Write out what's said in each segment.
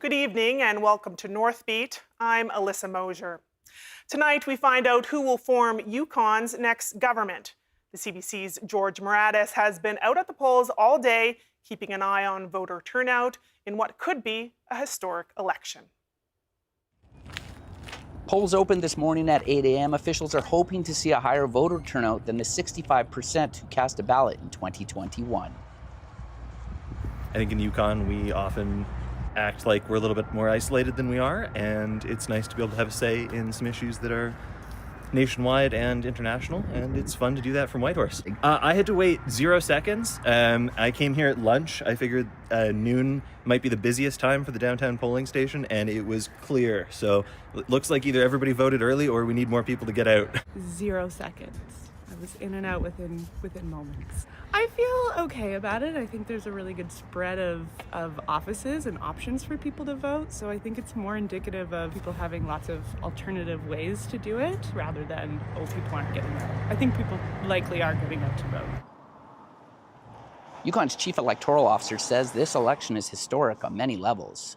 Good evening and welcome to Northbeat. I'm Alyssa Mosier. Tonight we find out who will form Yukon's next government. The CBC's George Moratis has been out at the polls all day, keeping an eye on voter turnout in what could be a historic election. Polls opened this morning at 8 a.m. Officials are hoping to see a higher voter turnout than the 65% who cast a ballot in 2021. I think in Yukon we often act like we're a little bit more isolated than we are, and it's nice to be able to have a say in some issues that are nationwide and international, and it's fun to do that from Whitehorse. I had to wait 0 seconds. I came here at lunch. I figured noon might be the busiest time for the downtown polling station, and it was clear. So it looks like either everybody voted early or we need more people to get out. 0 seconds. I was in and out within moments. I feel okay about it. I think there's a really good spread of offices and options for people to vote. So I think it's more indicative of people having lots of alternative ways to do it rather than, oh, people aren't getting out. I think people likely are getting out to vote. Yukon's chief electoral officer says this election is historic on many levels.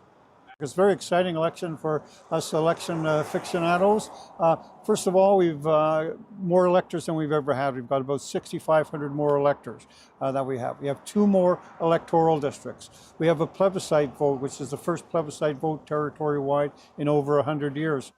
It's a very exciting election for us election aficionados. First of all, we've more electors than we've ever had. We've got about 6,500 more electors that we have. We have 2 more electoral districts. We have a plebiscite vote, which is the first plebiscite vote territory-wide in over 100 years.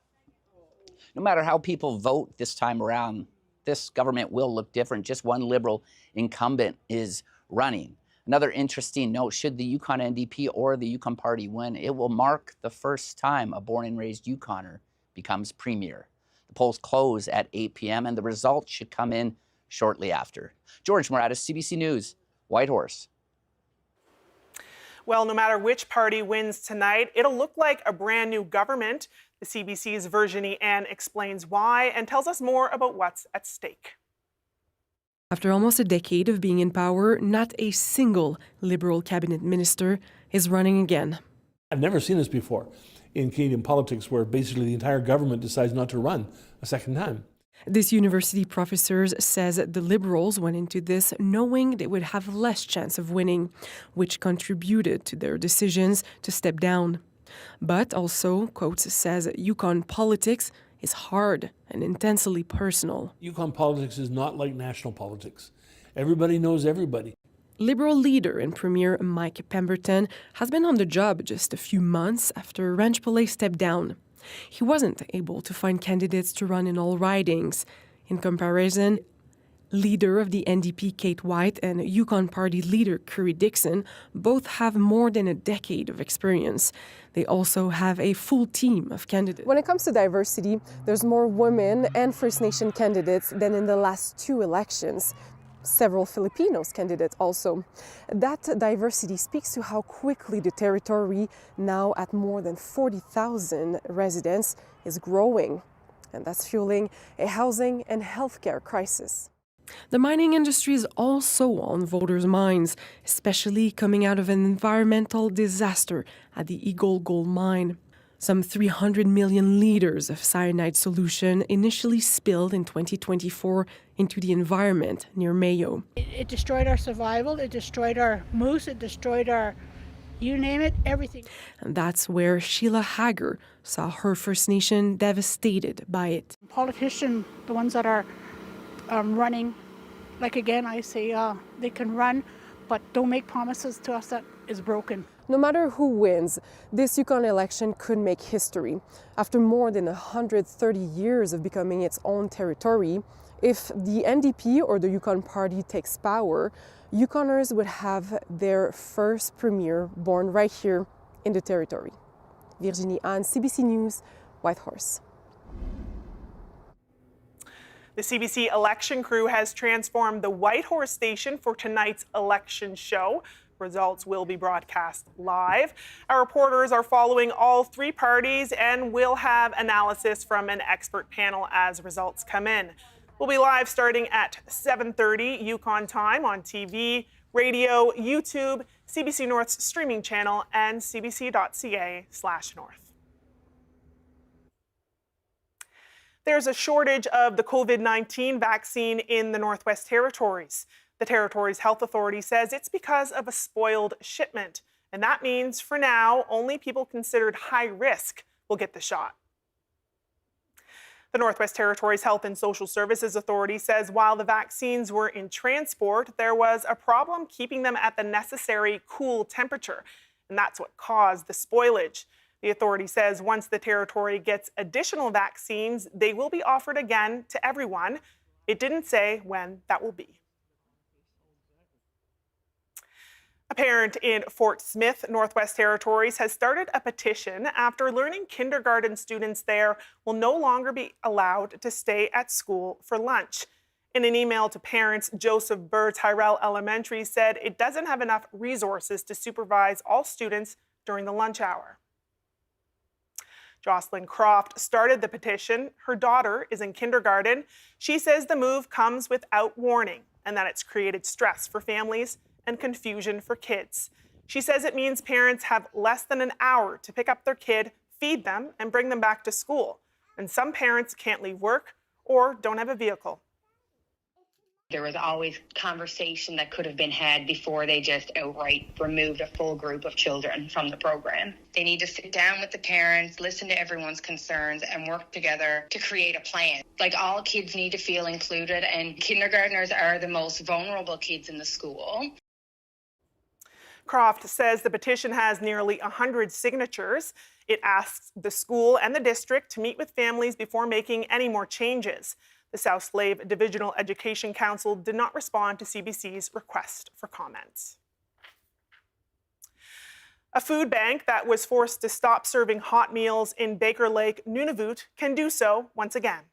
No matter how people vote this time around, this government will look different. Just one Liberal incumbent is running. Another interesting note, should the Yukon NDP or the Yukon Party win, it will mark the first time a born and raised Yukoner becomes premier. The polls close at 8 p.m. and the results should come in shortly after. George Moratis, CBC News, Whitehorse. Well, no matter which party wins tonight, it'll look like a brand new government. The CBC's Virginie Ann explains why and tells us more about what's at stake. After almost a decade of being in power, not a single Liberal cabinet minister is running again. I've never seen this before in Canadian politics, where basically the entire government decides not to run a second time. This university professor says the Liberals went into this knowing they would have less chance of winning, which contributed to their decisions to step down. But also, quotes, says Yukon politics is hard and intensely personal. Yukon politics is not like national politics. Everybody knows everybody. Liberal leader and Premier Mike Pemberton has been on the job just a few months after Ranch Pillay stepped down. He wasn't able to find candidates to run in all ridings. In comparison, leader of the NDP Kate White and Yukon Party leader Curry Dixon both have more than a decade of experience. They also have a full team of candidates. When it comes to diversity, there's more women and First Nation candidates than in the last 2 elections. Several Filipinos candidates also. That diversity speaks to how quickly the territory, now at more than 40,000 residents, is growing. And that's fueling a housing and healthcare crisis. The mining industry is also on voters' minds, especially coming out of an environmental disaster at the Eagle Gold Mine. Some 300 million liters of cyanide solution initially spilled in 2024 into the environment near Mayo. It destroyed our survival, it destroyed our moose, it destroyed our, you name it, everything. And that's where Sheila Hager saw her First Nation devastated by it. Politicians, the ones that are running, like again, I say they can run, but don't make promises to us that is broken. No matter who wins, this Yukon election could make history. After more than 130 years of becoming its own territory, if the NDP or the Yukon Party takes power, Yukoners would have their first premier born right here in the territory. Virginie Ann, CBC News, Whitehorse. The CBC election crew has transformed the Whitehorse station for tonight's election show. Results will be broadcast live. Our reporters are following all 3 parties and will have analysis from an expert panel as results come in. We'll be live starting at 7:30 Yukon time on TV, radio, YouTube, CBC North's streaming channel, and cbc.ca/north. There's a shortage of the COVID-19 vaccine in the Northwest Territories. The Territories Health Authority says it's because of a spoiled shipment. And that means, for now, only people considered high risk will get the shot. The Northwest Territories Health and Social Services Authority says while the vaccines were in transport, there was a problem keeping them at the necessary cool temperature, and that's what caused the spoilage. The authority says once the territory gets additional vaccines, they will be offered again to everyone. It didn't say when that will be. A parent in Fort Smith, Northwest Territories, has started a petition after learning kindergarten students there will no longer be allowed to stay at school for lunch. In an email to parents, Joseph Burr Tyrell Elementary said it doesn't have enough resources to supervise all students during the lunch hour. Jocelyn Croft started the petition. Her daughter is in kindergarten. She says the move comes without warning and that it's created stress for families and confusion for kids. She says it means parents have less than an hour to pick up their kid, feed them, and bring them back to school. And some parents can't leave work or don't have a vehicle. There was always conversation that could have been had before they just outright removed a full group of children from the program. They need to sit down with the parents, listen to everyone's concerns, and work together to create a plan. Like, all kids need to feel included, and kindergartners are the most vulnerable kids in the school. Croft says the petition has nearly 100 signatures. It asks the school and the district to meet with families before making any more changes. The South Slave Divisional Education Council did not respond to CBC's request for comments. A food bank that was forced to stop serving hot meals in Baker Lake, Nunavut, can do so once again.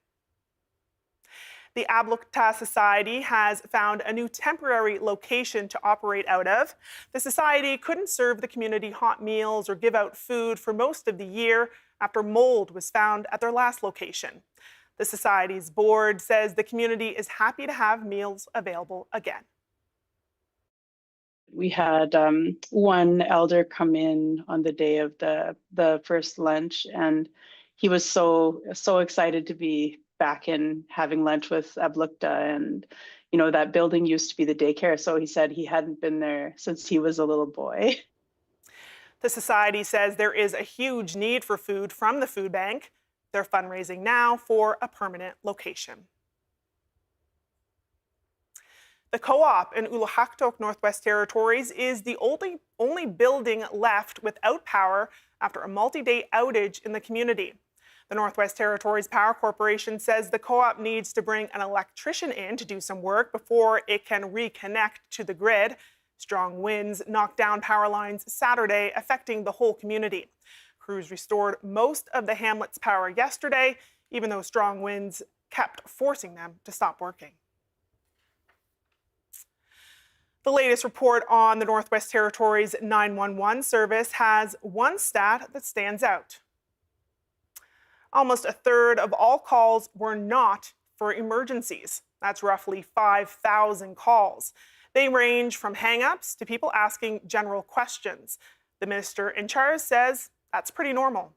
The Paulatuk Society has found a new temporary location to operate out of. The society couldn't serve the community hot meals or give out food for most of the year after mold was found at their last location. The Society's board says the community is happy to have meals available again. We had one elder come in on the day of the first lunch, and he was so excited to be back in having lunch with Paulatuk. And you know, that building used to be the daycare, so he said he hadn't been there since he was a little boy. The Society says there is a huge need for food from the food bank. They're fundraising now for a permanent location. The co-op in Ulukhaktok, Northwest Territories, is the only building left without power after a multi-day outage in the community. The Northwest Territories Power Corporation says the co-op needs to bring an electrician in to do some work before it can reconnect to the grid. Strong winds knocked down power lines Saturday, affecting the whole community. Crews restored most of the hamlet's power yesterday, even though strong winds kept forcing them to stop working. The latest report on the Northwest Territories 911 service has one stat that stands out. Almost a third of all calls were not for emergencies. That's roughly 5,000 calls. They range from hang-ups to people asking general questions. The minister in charge says that's pretty normal.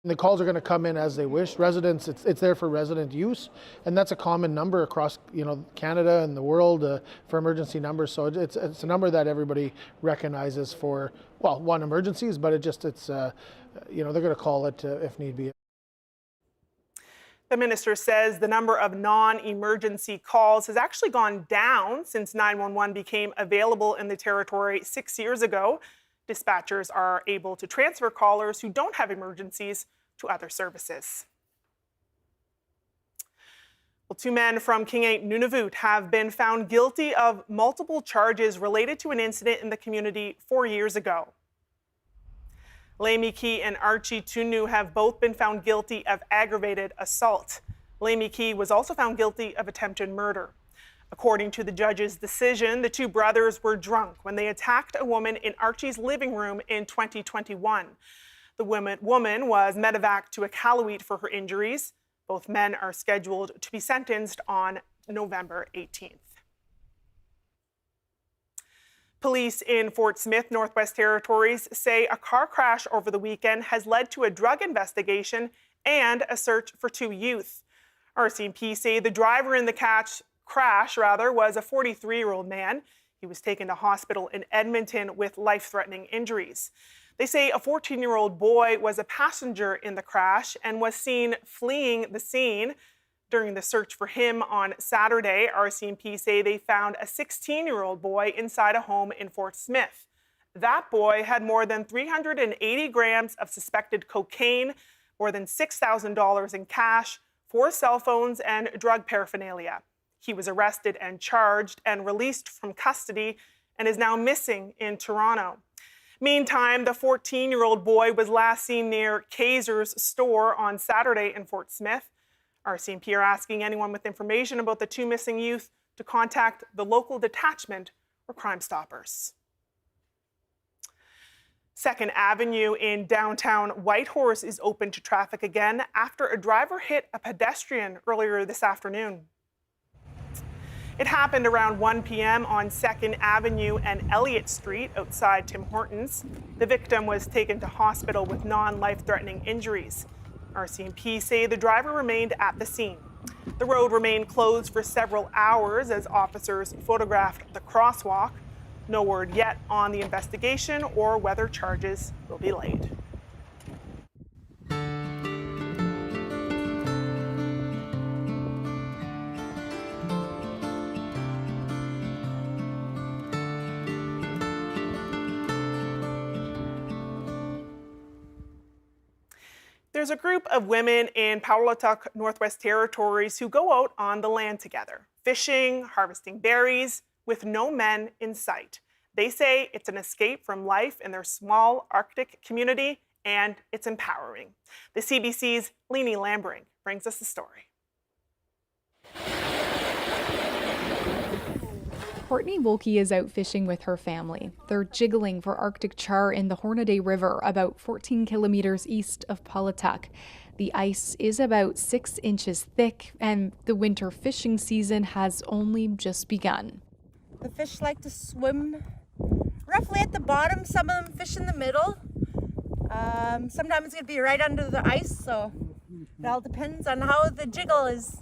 The calls are going to come in as they wish. Residents, it's there for resident use, and that's a common number across Canada and the world for emergency numbers. So it's a number that everybody recognizes for, well, one, emergencies, but they're going to call it if need be. The minister says the number of non-emergency calls has actually gone down since 911 became available in the territory 6 years ago. Dispatchers are able to transfer callers who don't have emergencies to other services. Well, 2 men from King 8 Nunavut have been found guilty of multiple charges related to an incident in the community 4 years ago. Laimi Key and Archie Tootoo have both been found guilty of aggravated assault. Laimi Key was also found guilty of attempted murder. According to the judge's decision, the 2 brothers were drunk when they attacked a woman in Archie's living room in 2021. The woman was medevaced to Iqaluit for her injuries. Both men are scheduled to be sentenced on November 18th. Police in Fort Smith, Northwest Territories, say a car crash over the weekend has led to a drug investigation and a search for 2 youth. RCMP say the driver in the crash was a 43-year-old man. He was taken to hospital in Edmonton with life-threatening injuries. They say a 14-year-old boy was a passenger in the crash and was seen fleeing the scene. During the search for him on Saturday, RCMP say they found a 16-year-old boy inside a home in Fort Smith. That boy had more than 380 grams of suspected cocaine, more than $6,000 in cash, 4 cell phones, and drug paraphernalia. He was arrested and charged and released from custody and is now missing in Toronto. Meantime, the 14-year-old boy was last seen near Kaiser's store on Saturday in Fort Smith. RCMP are asking anyone with information about the 2 missing youth to contact the local detachment or Crime Stoppers. 2nd Avenue in downtown Whitehorse is open to traffic again after a driver hit a pedestrian earlier this afternoon. It happened around 1 p.m. on 2nd Avenue and Elliott Street outside Tim Hortons. The victim was taken to hospital with non-life-threatening injuries. RCMP say the driver remained at the scene. The road remained closed for several hours as officers photographed the crosswalk. No word yet on the investigation or whether charges will be laid. There's a group of women in Paulatuk, Northwest Territories who go out on the land together, fishing, harvesting berries, with no men in sight. They say it's an escape from life in their small Arctic community, and it's empowering. The CBC's Leanie Lambring brings us the story. Courtney Wolke is out fishing with her family. They're jiggling for Arctic char in the Hornaday River, about 14 kilometers east of Paulatuk. The ice is about 6 inches thick, and the winter fishing season has only just begun. The fish like to swim roughly at the bottom. Some of them fish in the middle. Sometimes it's going to be right under the ice, so it all depends on how the jiggle is.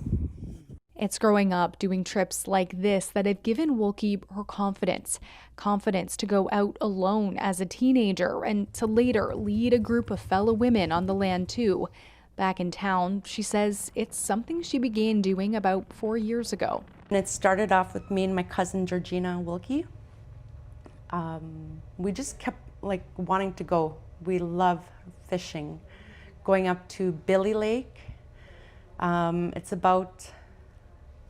It's growing up doing trips like this that have given Wolke her confidence to go out alone as a teenager and to later lead a group of fellow women on the land too. Back in town, she says it's something she began doing about 4 years ago. And it started off with me and my cousin Georgina Wilkie. We just kept wanting to go. We love fishing. Going up to Billy Lake. It's about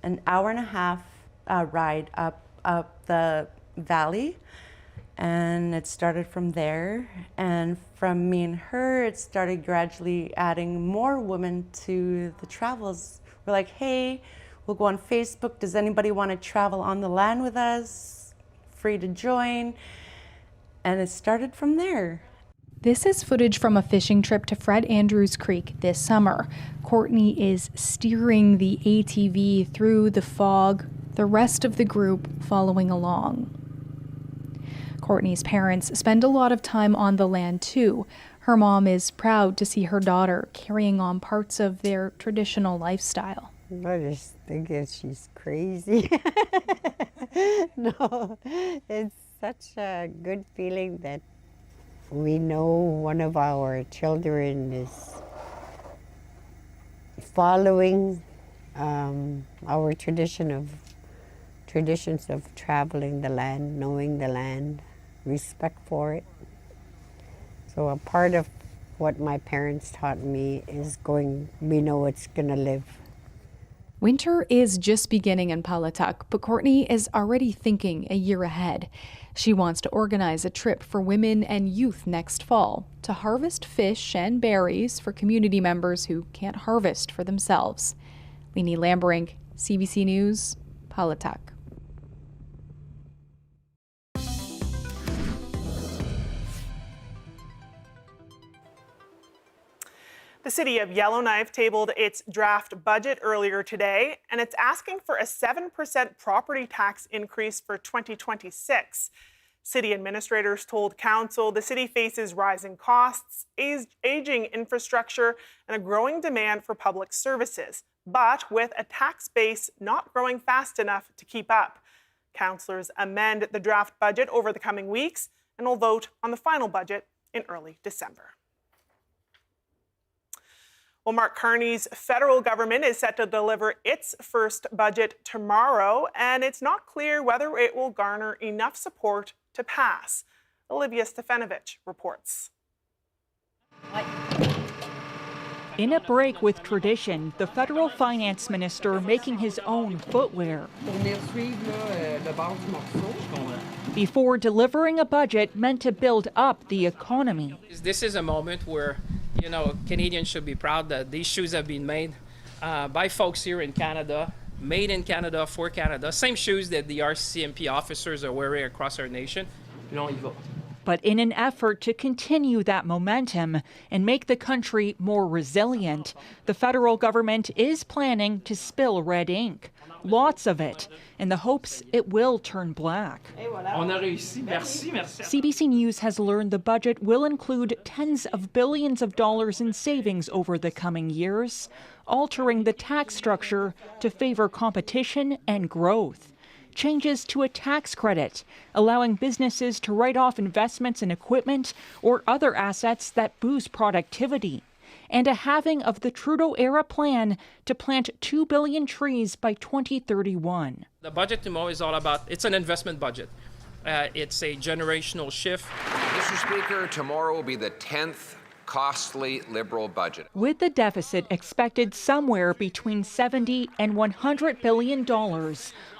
an hour and a half ride up the valley, and it started from there. And from me and her, it started gradually adding more women to the travels. We're like, hey, we'll go on Facebook. Does anybody want to travel on the land with us? Free to join. And it started from there. This is footage from a fishing trip to Fred Andrews Creek this summer. Courtney is steering the ATV through the fog, the rest of the group following along. Courtney's parents spend a lot of time on the land too. Her mom is proud to see her daughter carrying on parts of their traditional lifestyle. I just think she's crazy. No, it's such a good feeling that we know one of our children is following our traditions of traveling the land, knowing the land, respect for it. So a part of what my parents taught me is we know it's gonna live. Winter is just beginning in Paulatuk, but Courtney is already thinking a year ahead. She wants to organize a trip for women and youth next fall to harvest fish and berries for community members who can't harvest for themselves. Leanie Lambring, CBC News, Paulatuk. The city of Yellowknife tabled its draft budget earlier today, and it's asking for a 7% property tax increase for 2026. City administrators told council the city faces rising costs, aging infrastructure, and a growing demand for public services, but with a tax base not growing fast enough to keep up. Councillors amend the draft budget over the coming weeks and will vote on the final budget in early December. Well, Mark Carney's federal government is set to deliver its first budget tomorrow, and it's not clear whether it will garner enough support to pass. Olivia Stefanovic reports. In a break with tradition, the federal finance minister making his own footwear. Before delivering a budget meant to build up the economy. This is a moment where, you know, Canadians should be proud that these shoes have been made by folks here in Canada, made in Canada for Canada. Same shoes that the RCMP officers are wearing across our nation. But in an effort to continue that momentum and make the country more resilient, the federal government is planning to spill red ink. Lots of it, in the hopes it will turn black. CBC News has learned the budget will include tens of billions of dollars in savings over the coming years, altering the tax structure to favor competition and growth. Changes to a tax credit, allowing businesses to write off investments in equipment or other assets that boost productivity, and a halving of the Trudeau-era plan to plant 2 billion trees by 2031. The budget tomorrow is all about, it's an investment budget. It's a generational shift. Mr. Speaker, tomorrow will be the 10th costly Liberal budget. With the deficit expected somewhere between $70 and $100 billion,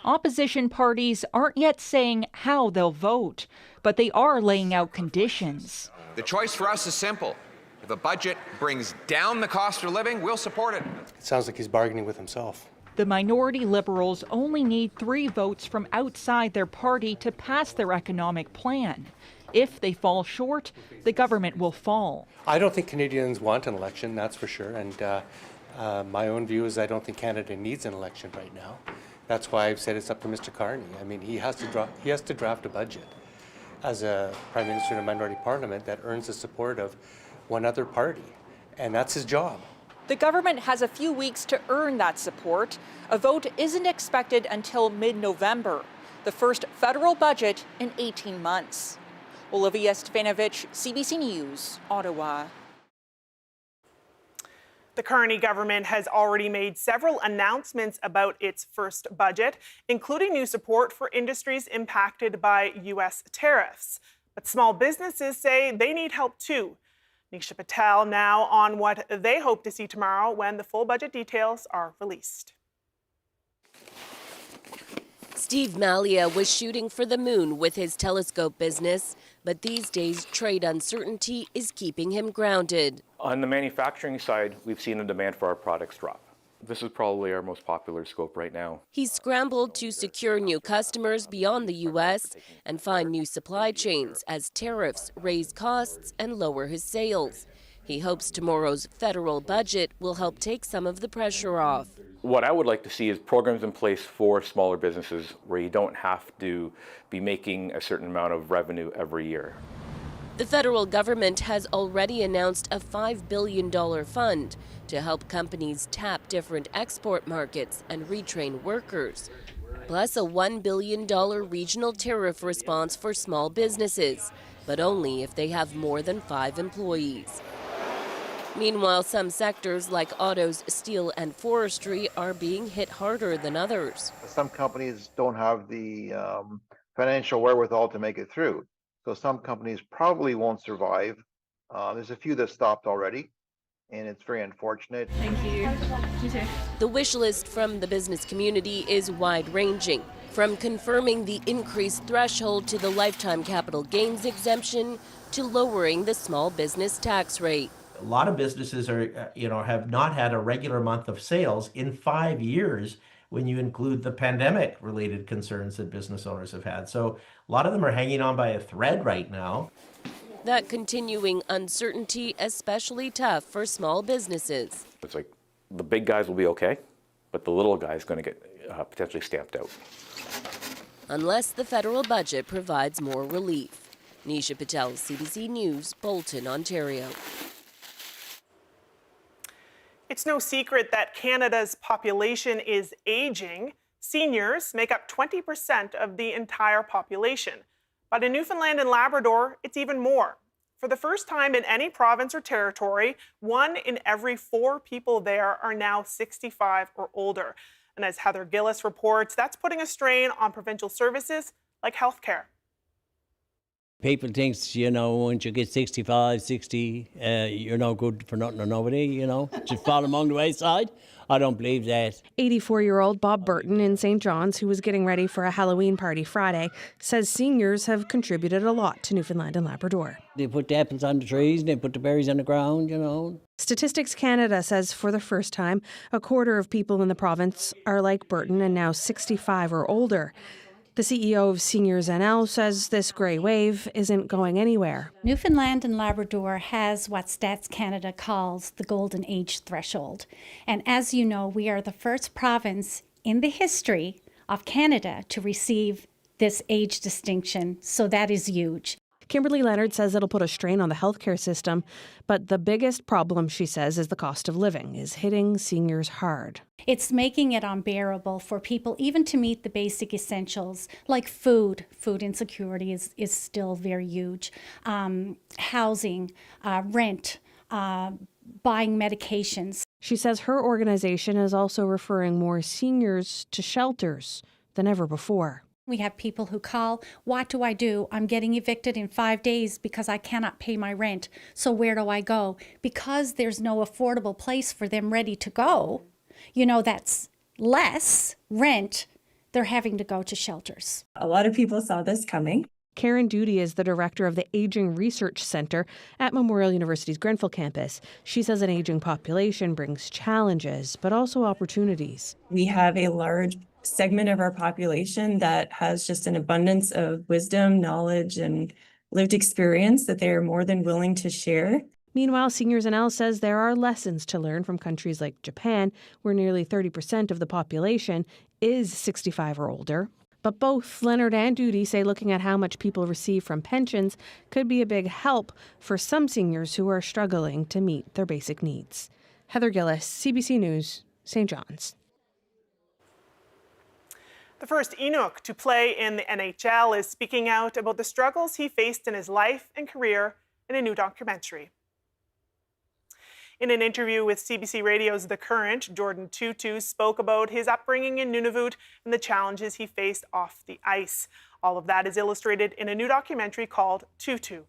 opposition parties aren't yet saying how they'll vote, but they are laying out conditions. The choice for us is simple. If a budget brings down the cost of living, we'll support it. It sounds like he's bargaining with himself. The minority Liberals only need 3 votes from outside their party to pass their economic plan. If they fall short, the government will fall. I don't think Canadians want an election, that's for sure. And my own view is I don't think Canada needs an election right now. That's why I've said it's up to Mr. Carney. I mean, he has to draft a budget as a Prime Minister in a minority parliament that earns the support of one other party. And that's his job. The government has a few weeks to earn that support. A vote isn't expected until mid-November, the first federal budget in 18 months. Olivia Stefanovic, CBC News, Ottawa. The Carney government has already made several announcements about its first budget, including new support for industries impacted by U.S. tariffs. But small businesses say they need help too. Nisha Patel now on what they hope to see tomorrow when the full budget details are released. Steve Malia was shooting for the moon with his telescope business, but these days trade uncertainty is keeping him grounded. On the manufacturing side, we've seen the demand for our products drop. This is probably our most popular scope right now. He's scrambled to secure new customers beyond the U.S. and find new supply chains as tariffs raise costs and lower his sales. He hopes tomorrow's federal budget will help take some of the pressure off. What I would like to see is programs in place for smaller businesses where you don't have to be making a certain amount of revenue every year. The federal government has already announced a $5 billion fund to help companies tap different export markets and retrain workers, plus a $1 billion regional tariff response for small businesses, but only if they have more than 5 employees. Meanwhile, some sectors like autos, steel, and forestry are being hit harder than others. Some companies don't have the financial wherewithal to make it through. So some companies probably won't survive. There's a few that stopped already, and it's very unfortunate. Thank you. You too. The wish list from the business community is wide-ranging, from confirming the increased threshold to the lifetime capital gains exemption to lowering the small business tax rate. A lot of businesses are, have not had a regular month of sales in 5 years when you include the pandemic-related concerns that business owners have had. So a lot of them are hanging on by a thread right now. That continuing uncertainty especially tough for small businesses. It's like the big guys will be okay, but the little guy is going to get potentially stamped out. Unless the federal budget provides more relief. Nisha Patel, CBC News, Bolton, Ontario. It's no secret that Canada's population is aging. Seniors make up 20% of the entire population. But in Newfoundland and Labrador, it's even more. For the first time in any province or territory, 1 in every 4 people there are now 65 or older. And as Heather Gillis reports, that's putting a strain on provincial services like healthcare. People think, once you get 65, 60, you're no good for nothing or nobody, just fall among the wayside. I don't believe that. 84-year-old Bob Burton in St. John's, who was getting ready for a Halloween party Friday, says seniors have contributed a lot to Newfoundland and Labrador. They put the apples on the trees and they put the berries on the ground, Statistics Canada says for the first time, a quarter of people in the province are like Burton and now 65 or older. The CEO of Seniors NL says this grey wave isn't going anywhere. Newfoundland and Labrador has what Stats Canada calls the golden age threshold. And as you know, we are the first province in the history of Canada to receive this age distinction, so that is huge. Kimberly Leonard says it'll put a strain on the healthcare system, but the biggest problem, she says, is the cost of living is hitting seniors hard. It's making it unbearable for people even to meet the basic essentials like food. Food insecurity is still very huge. Housing, rent, buying medications. She says her organization is also referring more seniors to shelters than ever before. We have people who call, what do I do? I'm getting evicted in 5 days because I cannot pay my rent. So where do I go? Because there's no affordable place for them ready to go, that's less rent, they're having to go to shelters. A lot of people saw this coming. Karen Doody is the director of the Aging Research Center at Memorial University's Grenfell campus. She says an aging population brings challenges, but also opportunities. We have a large segment of our population that has just an abundance of wisdom, knowledge, and lived experience that they are more than willing to share. Meanwhile, Seniors NL says there are lessons to learn from countries like Japan, where nearly 30% of the population is 65 or older. But both Leonard and Doody say looking at how much people receive from pensions could be a big help for some seniors who are struggling to meet their basic needs. Heather Gillis, CBC News, St. John's. The first Inuk to play in the NHL is speaking out about the struggles he faced in his life and career in a new documentary. In an interview with CBC Radio's The Current, Jordin Tootoo spoke about his upbringing in Nunavut and the challenges he faced off the ice. All of that is illustrated in a new documentary called Tootoo.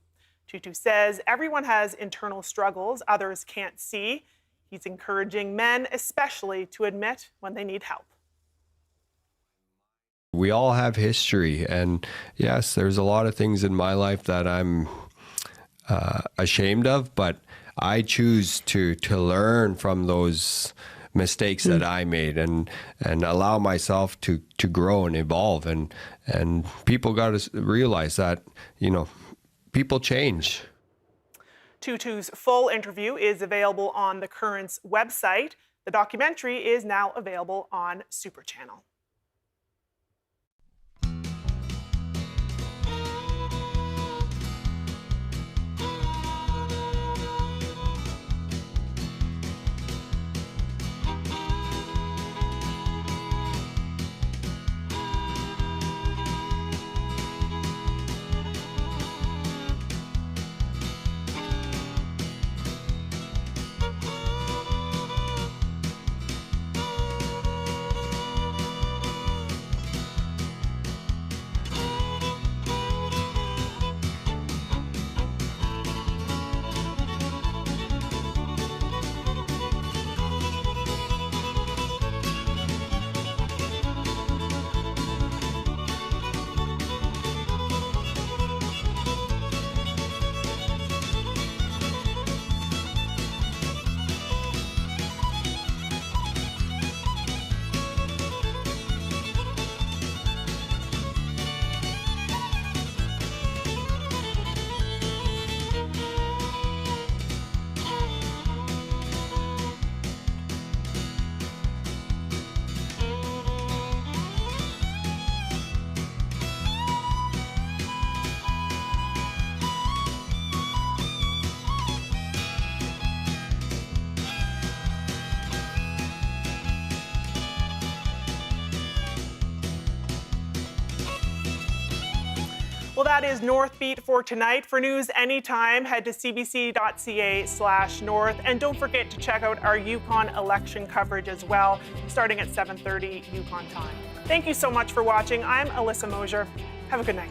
Tootoo says everyone has internal struggles others can't see. He's encouraging men especially to admit when they need help. We all have history, and yes, there's a lot of things in my life that I'm ashamed of, but I choose to learn from those mistakes that I made and allow myself to grow and evolve. And people got to realize that, people change. Tootoo's full interview is available on The Current's website. The documentary is now available on Super Channel. Well, that is Northbeat for tonight. For news anytime, head to cbc.ca/north. And don't forget to check out our Yukon election coverage as well, starting at 7:30 Yukon time. Thank you so much for watching. I'm Alyssa Mosier. Have a good night.